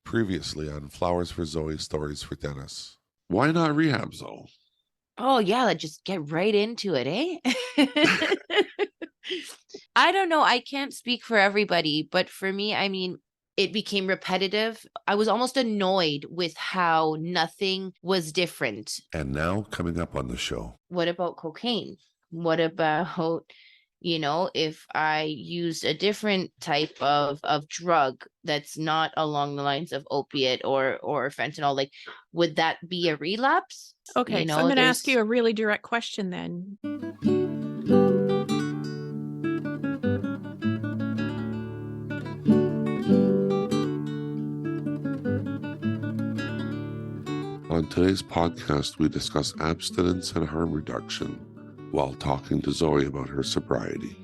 Previously on Flowers for Zoe, Stories for Dennis. Why not rehab, Zoe? Oh, yeah, let's just get right into it, eh? I don't know. I can't speak for everybody, but for me, I mean, it became repetitive. I was almost annoyed with how nothing was different. And now, coming up on the show. What about cocaine? What about, if I used a different type of drug that's not along the lines of opiate or fentanyl, like would that be a relapse? Okay, so I'm going to ask you a really direct question then. On today's podcast, we discuss abstinence and harm reduction while talking to Zoe about her sobriety.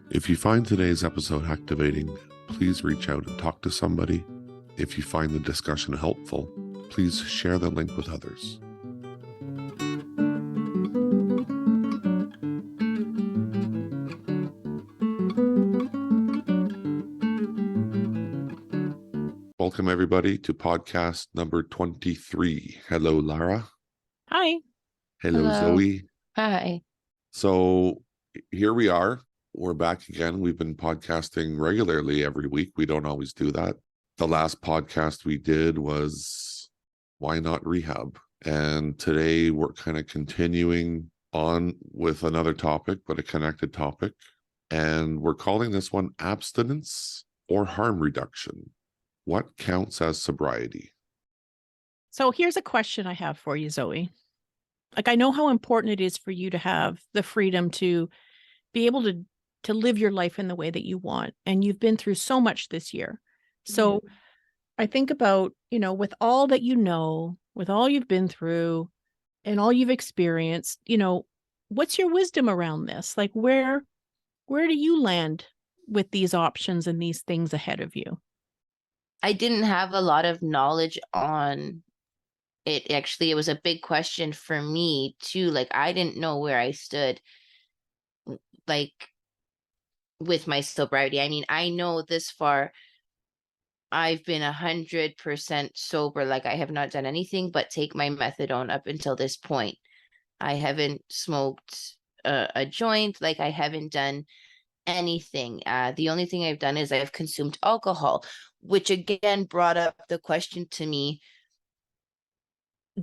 If you find today's episode activating, please reach out and talk to somebody. If you find the discussion helpful, please share the link with others. Welcome, everybody, to podcast number 23. Hello, Lara. Hi. Hello, Zoe. Hi. So here we are. We're back again. We've been podcasting regularly every week. We don't always do that. The last podcast we did was Why Not Rehab? And today we're kind of continuing on with another topic, but a connected topic. And we're calling this one Abstinence or Harm Reduction. What counts as sobriety? So here's a question I have for you, Zoe. Like, I know how important it is for you to have the freedom to be able to live your life in the way that you want. And you've been through so much this year. So I think about, with all that with all you've been through and all you've experienced, what's your wisdom around this? Like, where do you land with these options and these things ahead of you? I didn't have a lot of knowledge on it. Actually, it was a big question for me too. Like, I didn't know where I stood, like, with my sobriety. I mean, I know this far, I've been 100% sober. Like, I have not done anything but take my methadone up until this point. I haven't smoked a joint. Like, I haven't done anything. The only thing I've done is I've consumed alcohol, which again brought up the question to me,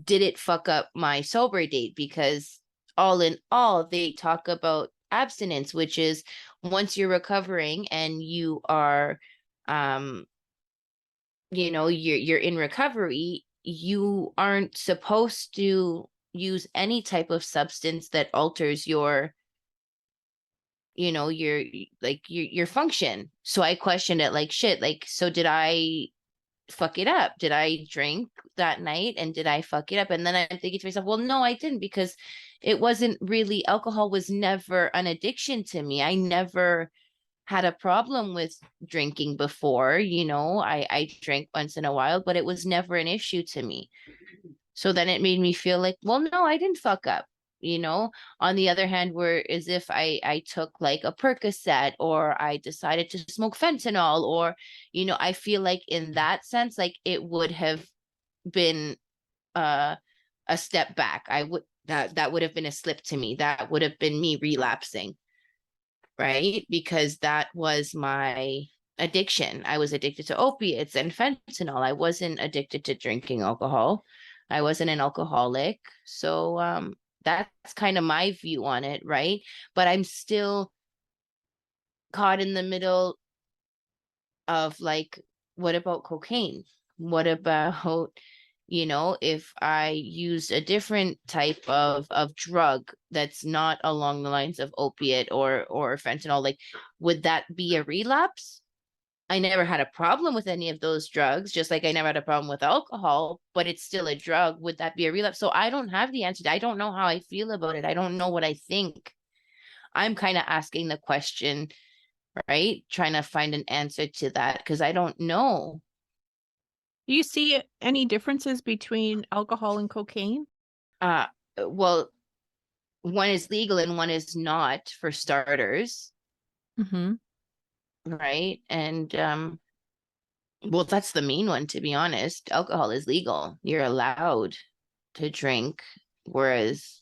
did it fuck up my sober date? Because all in all, they talk about abstinence, which is once you're recovering and you are you're in recovery, you aren't supposed to use any type of substance that alters your your function. So I questioned it, like, shit, like, so did I fuck it up? Did I drink that night and did I fuck it up? And then I'm thinking to myself, well, no, I didn't, because it wasn't really, alcohol was never an addiction to me. I never had a problem with drinking before. I drank once in a while, but it was never an issue to me. So then it made me feel like, well, no, I didn't fuck up. On the other hand, where as if I took like a Percocet or I decided to smoke fentanyl, or I feel like in that sense, like it would have been a step back. That would have been a slip to me. That would have been me relapsing, right? Because that was my addiction. I was addicted to opiates and fentanyl. I wasn't addicted to drinking alcohol. I wasn't an alcoholic. So that's kind of my view on it, right? But I'm still caught in the middle of, like, what about cocaine? What about, if I used a different type of drug that's not along the lines of opiate or fentanyl, like would that be a relapse? I never had a problem with any of those drugs, just like I never had a problem with alcohol, but it's still a drug. Would that be a relapse? So I don't have the answer. I don't know how I feel about it. I don't know what I think. I'm kind of asking the question, right? Trying to find an answer to that because I don't know. Do you see any differences between alcohol and cocaine? Well, one is legal and one is not, for starters. Mm-hmm. Right. And Well, that's the main one, to be honest. Alcohol is legal. You're allowed to drink, whereas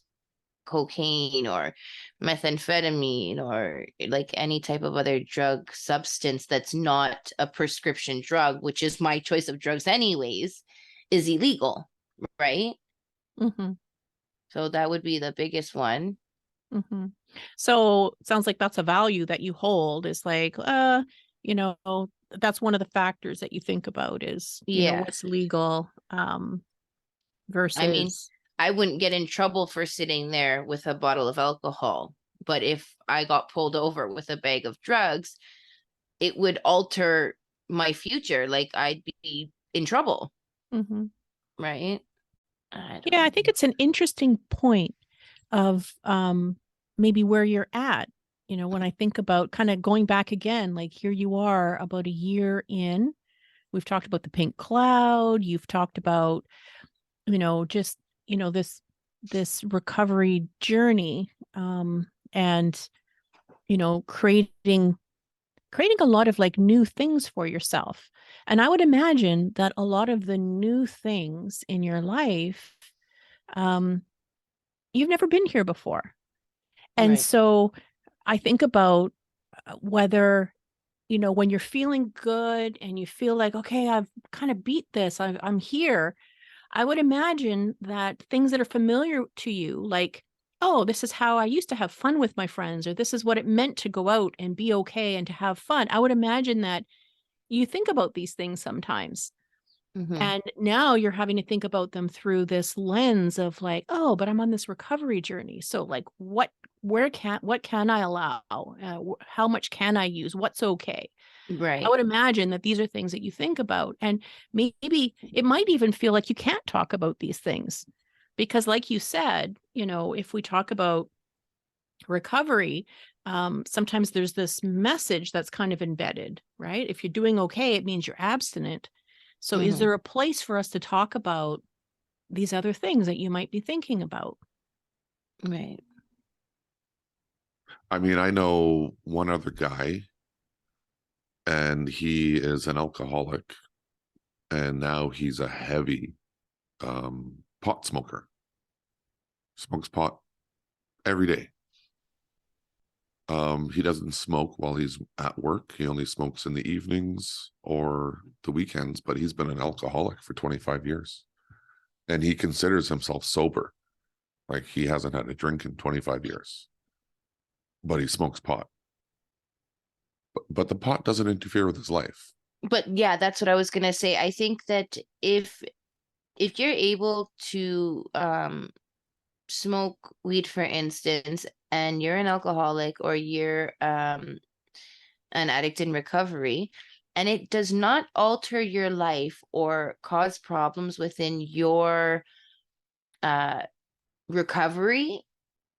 cocaine or methamphetamine or like any type of other drug substance that's not a prescription drug, which is my choice of drugs anyways, is illegal, right? Mm-hmm. So that would be the biggest one. Mm-hmm. So it sounds like that's a value that you hold, is like, you know, that's one of the factors that you think about is, you know, what's Yes. legal I mean, versus. I wouldn't get in trouble for sitting there with a bottle of alcohol, but if I got pulled over with a bag of drugs, it would alter my future. Like I'd be in trouble, Mhm. right? I don't Yeah, I know. think it's an interesting point of maybe where you're at. You know, when I think about kind of going back again, like here you are about a year in. We've talked about the pink cloud. You've talked about, you know, just, you know, this recovery journey, and, you know, creating a lot of like new things for yourself. And I would imagine that a lot of the new things in your life, um, you've never been here before. And Right. so I think about whether, you know, when you're feeling good and you feel like, okay, I've kind of beat this, I'm here. I would imagine that things that are familiar to you, like, oh, this is how I used to have fun with my friends, or this is what it meant to go out and be okay and to have fun. I would imagine that you think about these things sometimes. Mm-hmm. And now you're having to think about them through this lens of like, oh, but I'm on this recovery journey. So like what can I allow? How much can I use? What's okay? I Right. would imagine that these are things that you think about. And maybe it might even feel like you can't talk about these things because, like you said, you know, if we talk about recovery, sometimes there's this message that's kind of embedded, right? If you're doing okay, it means you're abstinent. So, is Mm-hmm. there a place for us to talk about these other things that you might be thinking about? Right. I mean, I know one other guy, and he is an alcoholic, and now he's a heavy pot smoker. Smokes pot every day. He doesn't smoke while he's at work. He only smokes in the evenings or the weekends, but he's been an alcoholic for 25 years. And he considers himself sober. Like he hasn't had a drink in 25 years, but he smokes pot. But the pot doesn't interfere with his life. But yeah, that's what I was gonna say. I think that if you're able to smoke weed, for instance, and you're an alcoholic or you're an addict in recovery, and it does not alter your life or cause problems within your uh recovery,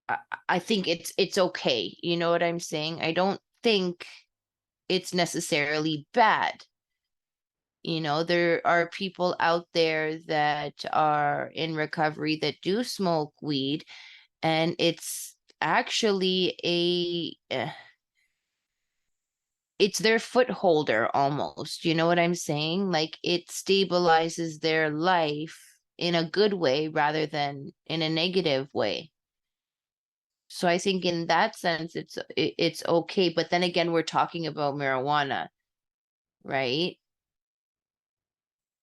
I, I think it's okay. You know what I'm saying? I don't think it's necessarily bad. You know, there are people out there that are in recovery that do smoke weed, and it's actually it's their footholder almost. You know what I'm saying? Like it stabilizes their life in a good way rather than in a negative way. So I think in that sense it's okay. But then again, we're talking about marijuana, right?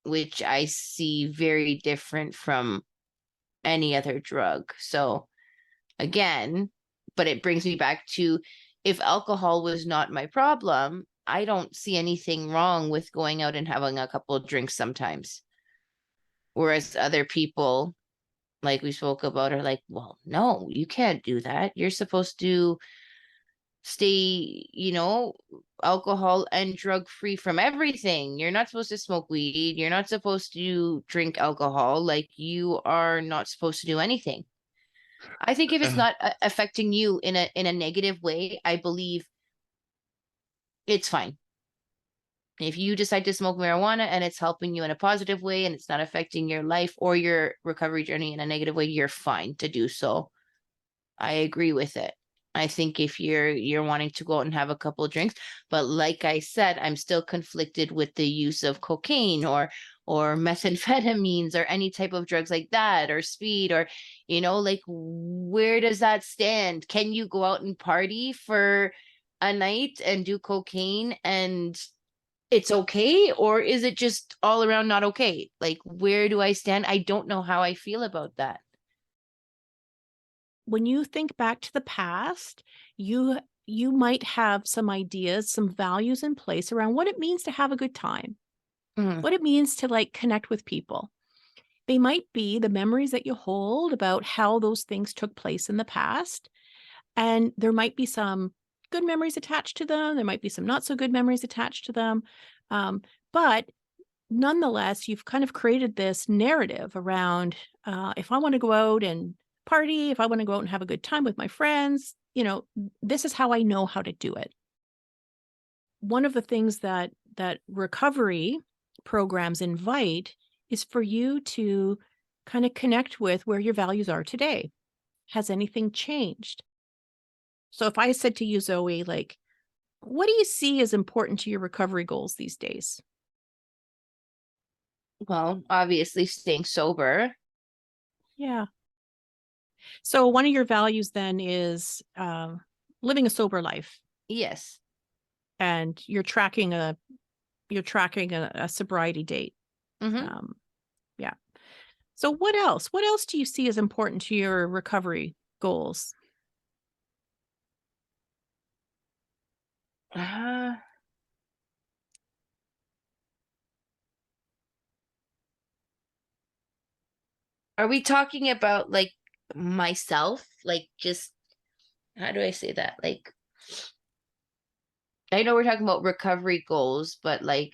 Which I see very different from any other drug. So again, but it brings me back to if alcohol was not my problem, I don't see anything wrong with going out and having a couple of drinks sometimes. Whereas other people, like we spoke about, are like, well, no, you can't do that. You're supposed to stay, alcohol and drug free from everything. You're not supposed to smoke weed. You're not supposed to drink alcohol. Like you are not supposed to do anything. I think if it's not affecting you in a negative way, I believe it's fine. If you decide to smoke marijuana and it's helping you in a positive way and it's not affecting your life or your recovery journey in a negative way, you're fine to do so. I agree with it. I think if you're wanting to go out and have a couple of drinks, but like I said, I'm still conflicted with the use of cocaine or methamphetamines or any type of drugs like that, or speed, or like, where does that stand? Can you go out and party for a night and do cocaine and it's okay, or is it just all around not okay? Like, where do I stand? I don't know how I feel about that. When you think back to the past, you might have some ideas, some values in place around what it means to have a good time, Mhm. what it means to like connect with people. They might be the memories that you hold about how those things took place in the past. And there might be some good memories attached to them. There might be some not so good memories attached to them. But nonetheless, you've kind of created this narrative around if I want to go out and party, if I want to go out and have a good time with my friends, this is how I know how to do it. One of the things that recovery programs invite is for you to kind of connect with where your values are today. Has anything changed? So if I said to you, Zoe, like, what do you see as important to your recovery goals these days? Well, obviously staying sober. Yeah. So one of your values then is living a sober life, Yes. and you're tracking a sobriety date. Mm-hmm. Yeah. So what else? What else do you see as important to your recovery goals? Uh, are we talking about like myself? Like, just how do I say that? Like, I know we're talking about recovery goals, but like,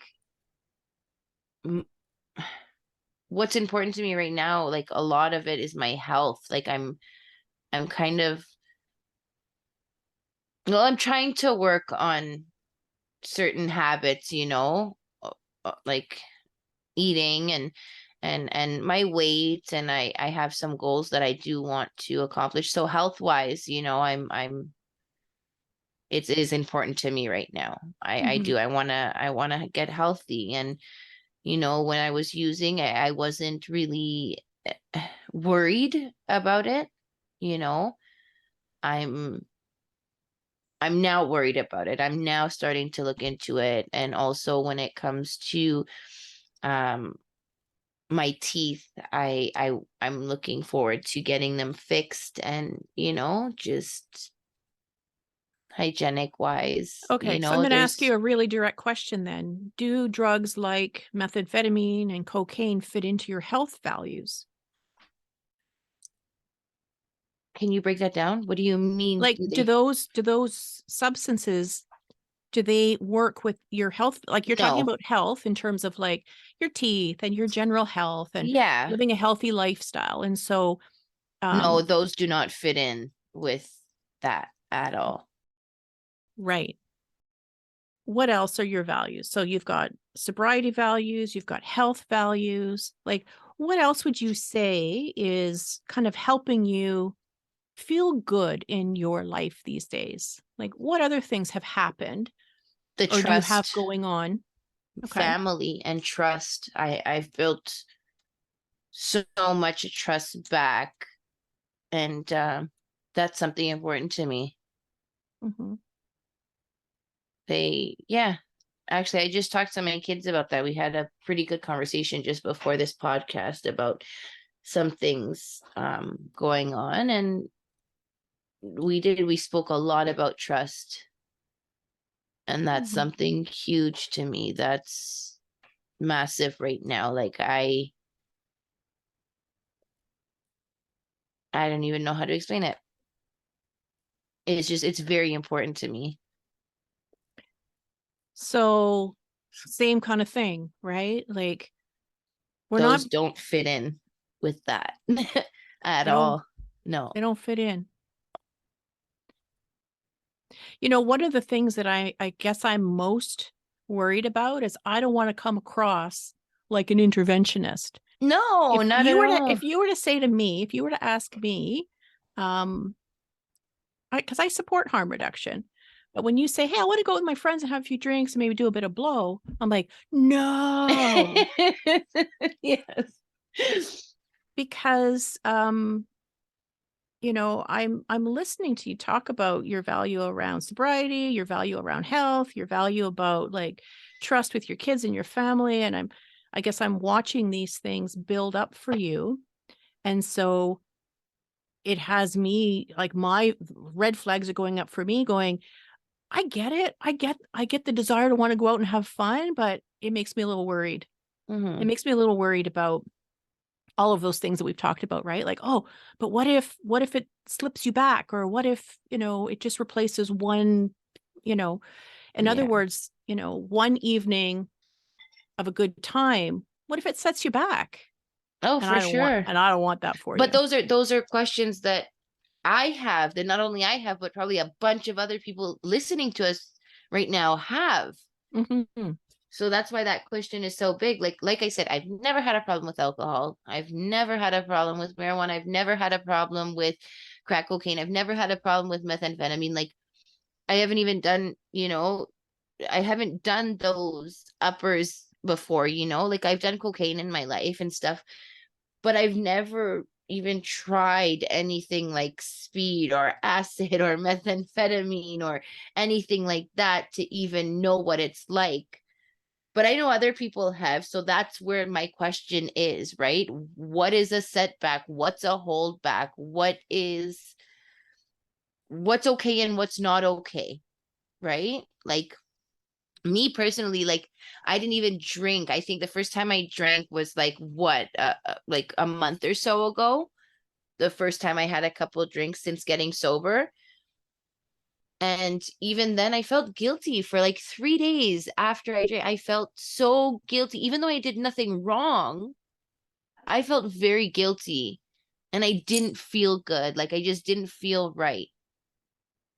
m- what's important to me right now, like a lot of it is my health. Like, I'm kind of, well, I'm trying to work on certain habits, like eating and my weight, and I have some goals that I do want to accomplish. So health wise, it is important to me right now. I Mhm. do. I wanna get healthy. And when I was using, I wasn't really worried about it. You know, I'm I'm now worried about it. I'm now starting to look into it. And also when it comes to um my teeth, I'm looking forward to getting them fixed, and just hygienic wise, Okay, so I'm going to ask you there's a really direct question then. Do drugs like methamphetamine and cocaine fit into your health values? can you break that down? What do you mean? Like, Do do they? those substances, do they work with your health? Like, you're talking No. about health in terms of like your teeth and your general health and Yeah. living a healthy lifestyle. And so, No, um, those do not fit in with that at all. right. What else are your values? So you've got sobriety values, you've got health values. Like, what else would you say is kind of helping you feel good in your life these days? Like, what other things have happened The or do you have trust, going on? Okay. family, and trust. I've built so much trust back, and that's something important to me. Hmm. Yeah. Actually, I just talked to my kids about that. We had a pretty good conversation just before this podcast about some things going on, and we spoke a lot about trust, and that's Hmm. something huge to me. That's massive right now. Like, I don't even know how to explain it. It's very important to me. So, same kind of thing, right? Like, we're not, Those don't fit in with that at they don't, all. No. they don't fit in. One of the things that I guess I'm most worried about is I don't want to come across like an interventionist. No, If not you at were to all. if you were to say to me, if you were to ask me, um, because I support harm reduction. But when you say, hey, I want to go with my friends and have a few drinks and maybe do a bit of blow, I'm like, no. Yes. Because I'm listening to you talk about your value around sobriety, your value around health, your value about like trust with your kids and your family. And I guess I'm watching these things build up for you. And so it has me, like, my red flags are going up for me, going, I get it. I get the desire to want to go out and have fun, but it makes me a little worried. Mm-hmm. It makes me a little worried about all of those things that we've talked about, right? Like, oh, but what if it slips you back? Or what if, it just replaces one, in other Yeah. words, one evening of a good time, what if it sets you back? Oh, And for sure. I don't want that for But you. those are questions that I have, that not only I have, but probably a bunch of other people listening to us right now have. Mm-hmm. So that's why that question is so big. Like I said, I've never had a problem with alcohol. I've never had a problem with marijuana. I've never had a problem with crack cocaine. I've never had a problem with methamphetamine. Like, I haven't even done, I haven't done those uppers before, like I've done cocaine in my life and stuff, but I've never even tried anything like speed or acid or methamphetamine or anything like that to even know what it's like. But I know other people have. So that's where my question is, right? What is a setback? What's a holdback? What's okay and what's not okay, right? Like, me personally, like, I didn't even drink. I think the first time I drank was like a month or so ago. The first time I had a couple of drinks since getting sober. And even then, I felt guilty for like 3 days after I drank. I felt so guilty, even though I did nothing wrong. I felt very guilty, and I didn't feel good. Like, I just didn't feel right,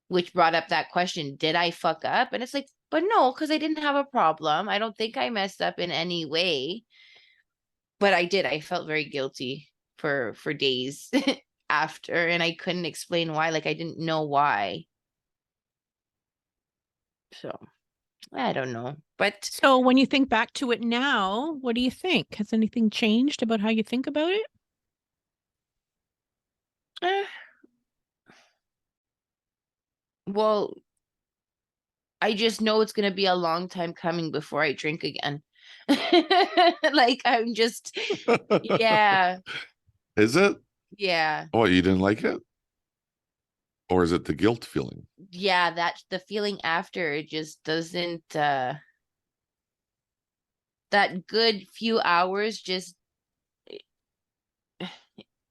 which brought up that question, did I fuck up? And it's like, but no, because I didn't have a problem. I don't think I messed up in any way, but I did. I felt very guilty for days after, and I couldn't explain why. Like, I didn't know why. So I don't know. But So when you think back to it now, what do you think? Has anything changed about how you think about it? eh, well, I just know it's gonna be a long time coming before I drink again. Like, I'm just, yeah, Is it? yeah, Oh, you didn't like it? Or is it the guilt feeling? yeah. That's the feeling after. It just doesn't. That good few hours just,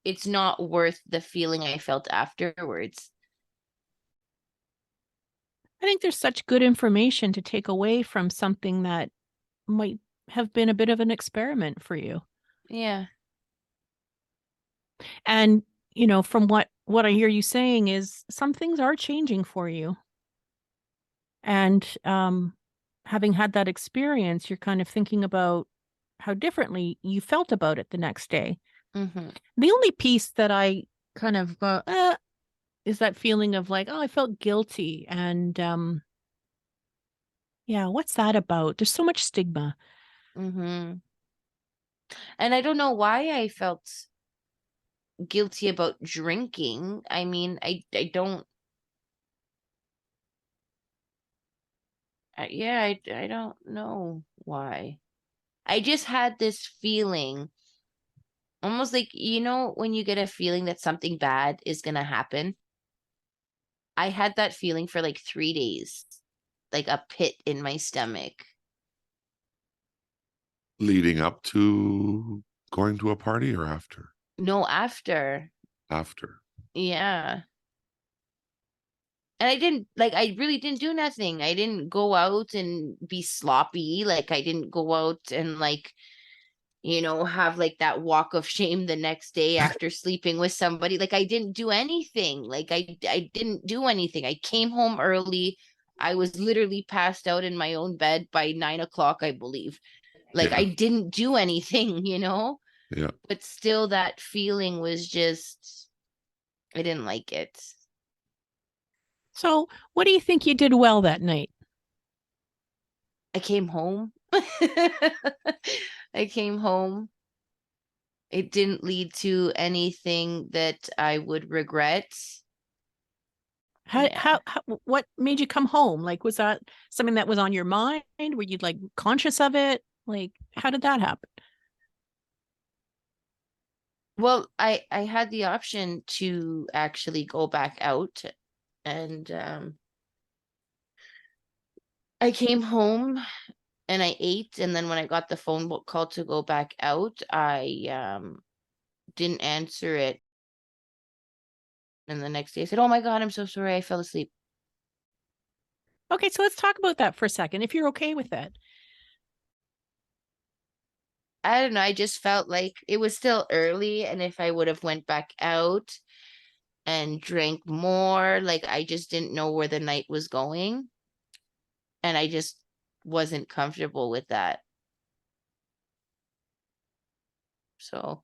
it's not worth the feeling I felt afterwards. I think there's such good information to take away from something that might have been a bit of an experiment for you. Yeah. And, from what I hear you saying is some things are changing for you. And having had that experience, you're kind of thinking about how differently you felt about it the next day. Mm-hmm. The only piece that I kind of is that feeling of like, oh, I felt guilty. And yeah, what's that about? There's so much stigma. Mm-hmm. And I don't know why I felt guilty about drinking. I mean, I don't. Yeah, I don't know why. I just had this feeling, almost like, when you get a feeling that something bad is gonna happen. I had that feeling for like 3 days, like a pit in my stomach. Leading up to going to a party or after? No, after. After. Yeah. And I really didn't do nothing. I didn't go out and be sloppy. Like, I didn't go out and, like, have like that walk of shame the next day after sleeping with somebody. Like, I didn't do anything. Like, I didn't do anything. I came home early. I was literally passed out in my own bed by 9 o'clock, I believe. Like, Yeah. I didn't do anything, Yeah. but still that feeling was just, I didn't like it. So, what do you think you did well that night? I came home. I came home. It didn't lead to anything that I would regret. Yeah. What made you come home? Like, was that something that was on your mind? Were you like conscious of it? Like, how did that happen? Well, I had the option to actually go back out, and I came home and I ate, and then when I got the phone call to go back out, I didn't answer it. And the next day I said, "Oh my God, I'm so sorry. I fell asleep." Okay, so let's talk about that for a second, if you're okay with that. I don't know. I just felt like it was still early, and if I would have went back out and drank more, like I just didn't know where the night was going, and I just wasn't comfortable with that. So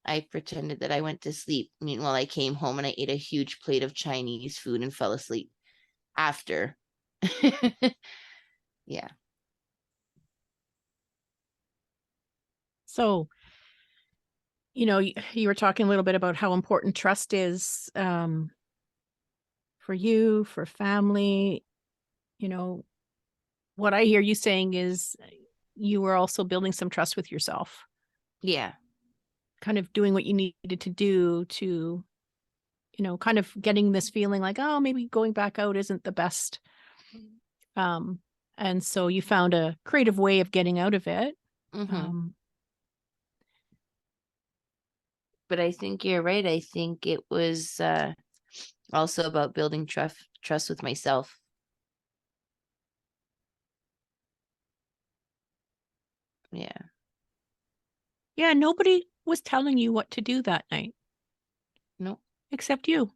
I pretended that I went to sleep. Meanwhile, I came home and I ate a huge plate of Chinese food and fell asleep after. Yeah. So, you were talking a little bit about how important trust is for you, for family. You know, what I hear you saying is you were also building some trust with yourself, Yeah. kind of doing what you needed to do to, kind of getting this feeling like, oh, maybe going back out isn't the best. Um, and so you found a creative way of getting out of it. Hmm. Um, But I think you're right. I think it was also about building trust with myself. Yeah. yeah, nobody was telling you what to do that night No. except you.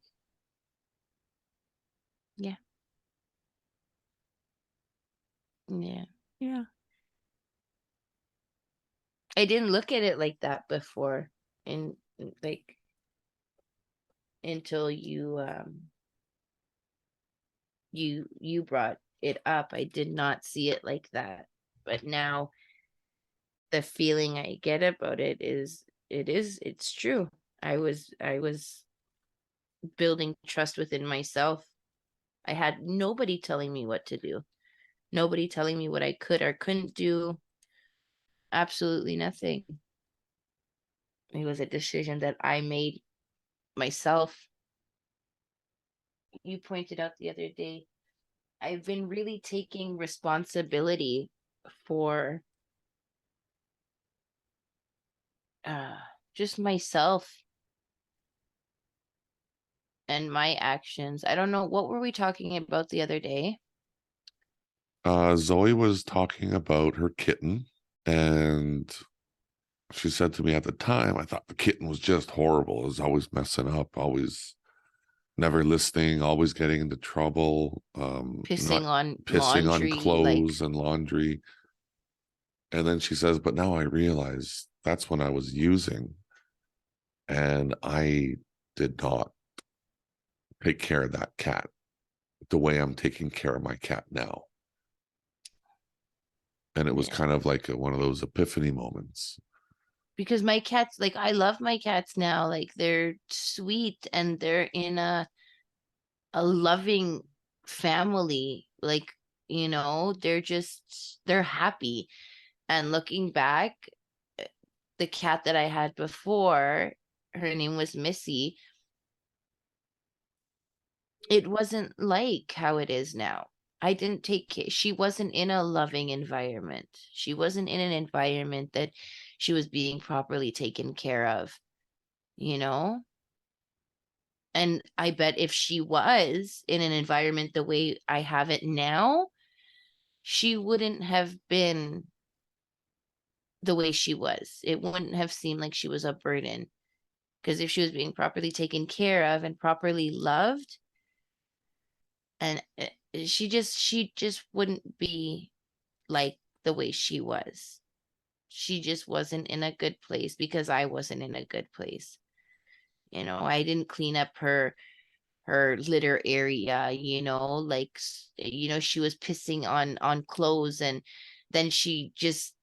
Yeah. Yeah. Yeah. I didn't look at it like that before, and like until you brought it up. I did not see it like that. But now the feeling I get about it's true. I was building trust within myself. I had nobody telling me what to do. Nobody telling me what I could or couldn't do. Absolutely nothing. It was a decision that I made myself. You pointed out the other day, I've been really taking responsibility for uh just myself and my actions. I don't know, what were we talking about the other day? Zoe was talking about her kitten, and she said to me at the time, I thought the kitten was just horrible. It was always messing up, always never listening, always getting into trouble, not Pissing on pissing on laundry, like, clothes and laundry. And then she says, but now I realize that's when I was using, and I did not take care of that cat the way I'm taking care of my cat now. And it was yeah. kind of like one of those epiphany moments. Because my cats, like, I love my cats now. Like, they're sweet and they're in a loving family. Like, they're happy. And looking back, the cat that I had before, her name was Missy, it wasn't like how it is now. I didn't take care. She wasn't in a loving environment. She wasn't in an environment that she was being properly taken care of, you know? And I bet if she was in an environment the way I have it now, she wouldn't have been the way she was. It wouldn't have seemed like she was a burden. Because if she was being properly taken care of and properly loved, and she just wouldn't be like the way she was. She just wasn't in a good place because I wasn't in a good place. I didn't clean up her litter area, like, she was pissing on clothes, and then she just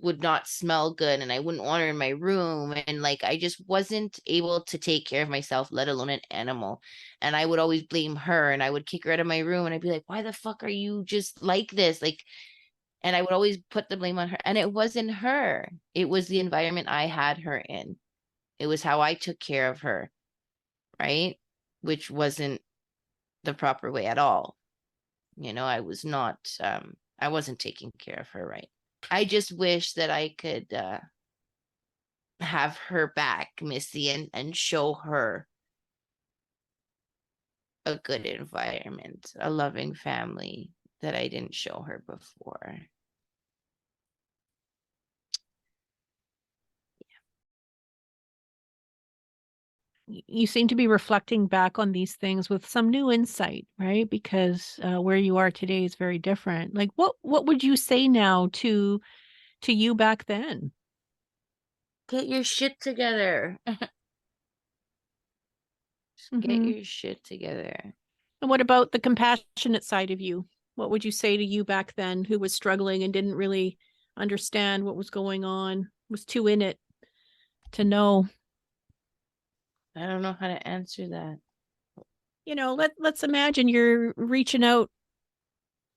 would not smell good, and I wouldn't want her in my room, and like I just wasn't able to take care of myself, let alone an animal. And I would always blame her, and I would kick her out of my room, and I'd be like, why the fuck are you just like this? Like, and I would always put the blame on her, and it wasn't her. It was the environment I had her in. It was how I took care of her, right? Which wasn't the proper way at all. I was not I wasn't taking care of her right. I just wish that I could have her back, Missy, and show her a good environment, a loving family that I didn't show her before. You seem to be reflecting back on these things with some new insight, right? Because where you are today is very different. Like, what would you say now to you back then? Get your shit together. Get your shit together. And what about the compassionate side of you? What would you say to you back then, who was struggling and didn't really understand what was going on, was too in it to know? I don't know how to answer that. Let's imagine you're reaching out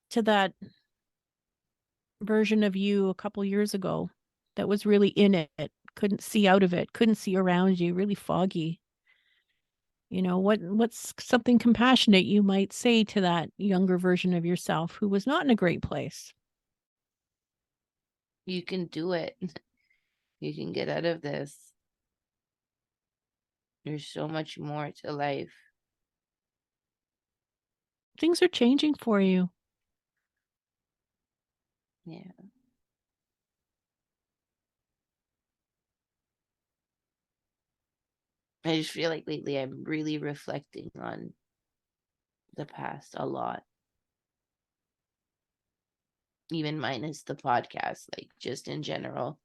to that version of you a couple years ago that was really in it, couldn't see out of it, couldn't see around you, really foggy. What's something compassionate you might say to that younger version of yourself who was not in a great place? You can do it. You can get out of this. There's so much more to life. Things are changing for you. Yeah. I just feel like lately I'm really reflecting on the past a lot. Even minus the podcast, like just in general.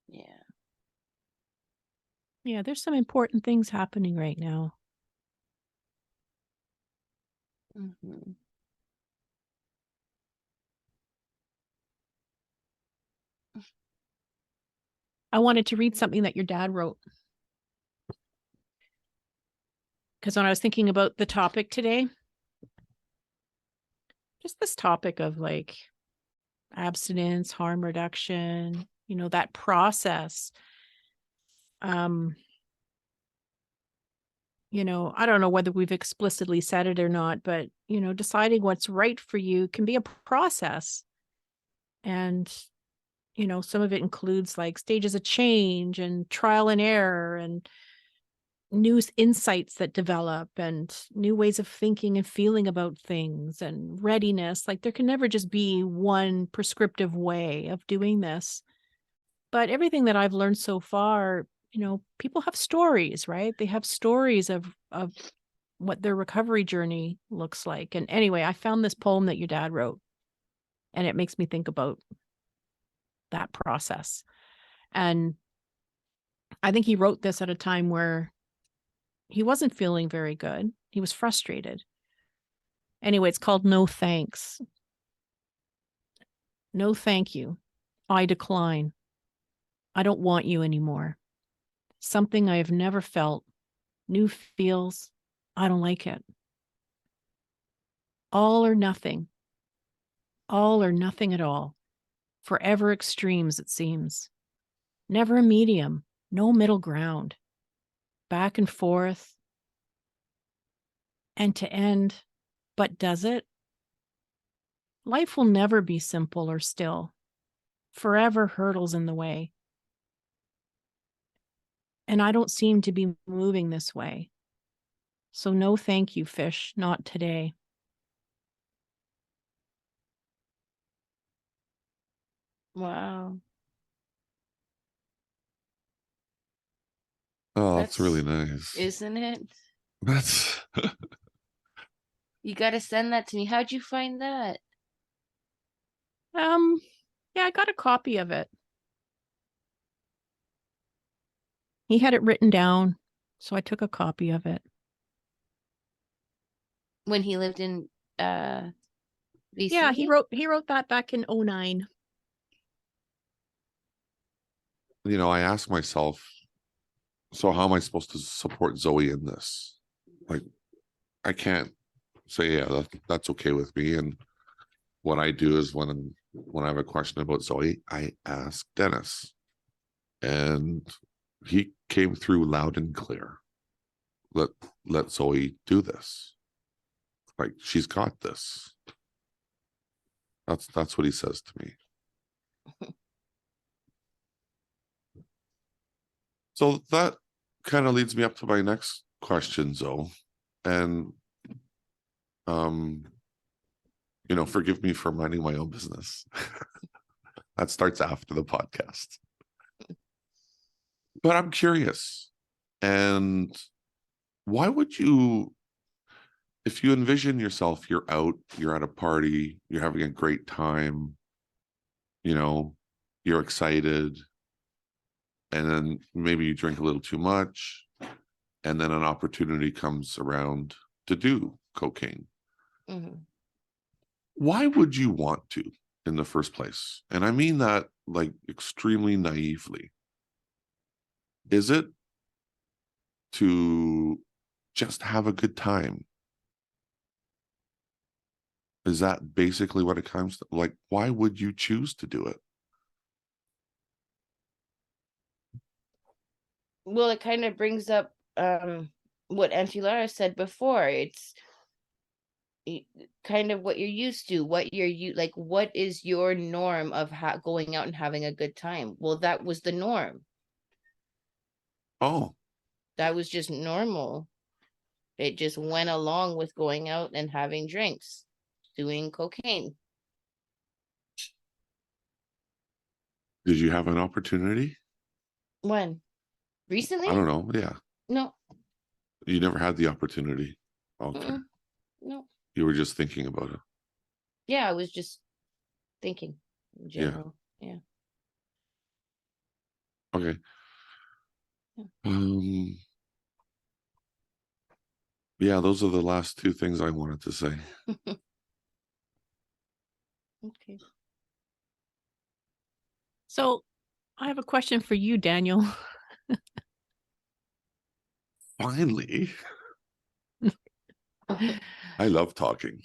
Yeah. Yeah, there's some important things happening right now. I wanted to read something that your dad wrote. Because when I was thinking about the topic today, just this topic of like abstinence, harm reduction, that process. I don't know whether we've explicitly said it or not, but, deciding what's right for you can be a process. And, some of it includes like stages of change and trial and error and new insights that develop and new ways of thinking and feeling about things and readiness. Like there can never just be one prescriptive way of doing this. But everything that I've learned so far, people have stories, right? They have stories of what their recovery journey looks like. And anyway, I found this poem that your dad wrote, and it makes me think about that process. And I think he wrote this at a time where he wasn't feeling very good. He was frustrated. Anyway, it's called No Thanks. No, thank you. I decline. I don't want you anymore. Something I have never felt. New feels. I don't like it. All or nothing. All or nothing at all. Forever extremes, it seems. Never a medium. No middle ground. Back and forth. End to end. But does it? Life will never be simple or still. Forever hurdles in the way. And I don't seem to be moving this way. So no thank you, fish, not today. Wow. Oh, that's really nice. Isn't it? That's You got to send that to me. How'd you find that? Yeah, I got a copy of it. He had it written down, so I took a copy of it. When he lived in BC? Yeah, he wrote that back in 2009. I ask myself, so how am I supposed to support Zoe in this? Like, I can't say, yeah, that's okay with me. And what I do is when I have a question about Zoe, I ask Dennis. And he came through loud and clear. Let Zoe do this. Like, she's got this. That's what he says to me. So that kind of leads me up to my next question, Zoe. And forgive me for minding my own business. That starts after the podcast. But I'm curious. And why would you, if you envision yourself, you're out, you're at a party, you're having a great time, you're excited, and then maybe you drink a little too much, and then an opportunity comes around to do cocaine. Mm-hmm. Why would you want to in the first place? And I mean that like extremely naively. Is it to just have a good time? Is that basically what it comes to? Like, why would you choose to do it? Well, it kind of brings up what Auntie Lara said before. It's kind of what you're used to, what is your norm of going out and having a good time? Well, that was the norm. Oh, that was just normal. It just went along with going out and having drinks, doing cocaine. did you have an opportunity? When? Recently? I don't know. Yeah. No. You never had the opportunity. Okay. Mm-mm. No. You were just thinking about it. Yeah, I was just thinking in general. Yeah. Okay. Yeah. Yeah, those are the last two things I wanted to say. Okay. So I have a question for you, Daniel. Finally. I love talking.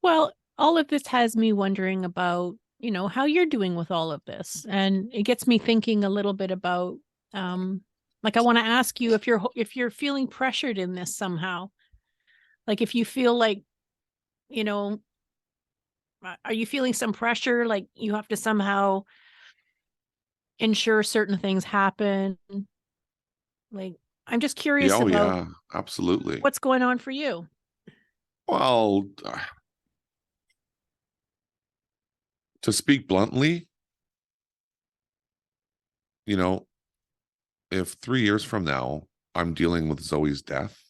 Well, all of this has me wondering about, how you're doing with all of this. And it gets me thinking a little bit about, I want to ask you if you're feeling pressured in this somehow. Like if you feel like, are you feeling some pressure? Like you have to somehow ensure certain things happen? Like, I'm just curious about yeah, absolutely. what's going on for you. Well, to speak bluntly, if 3 years from now I'm dealing with Zoe's death,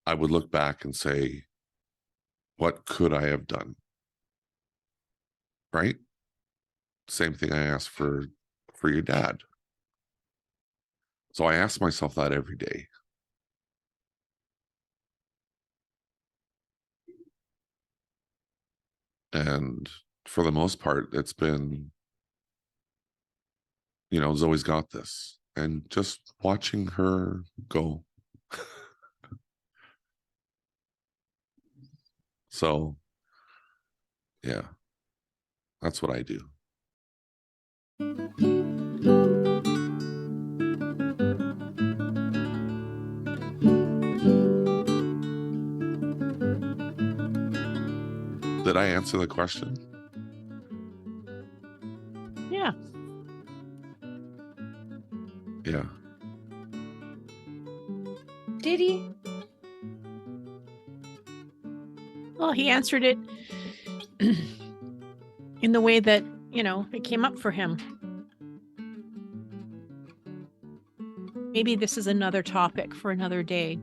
I would look back and say, what could I have done? Right? Same thing I asked for your dad. So I ask myself that every day. And for the most part, it's been, Zoe's got this. And just watching her go. So, yeah, that's what I do. Did I answer the question? Yeah. Yeah. Did he? Well, he answered it in the way that, it came up for him. Maybe this is another topic for another day.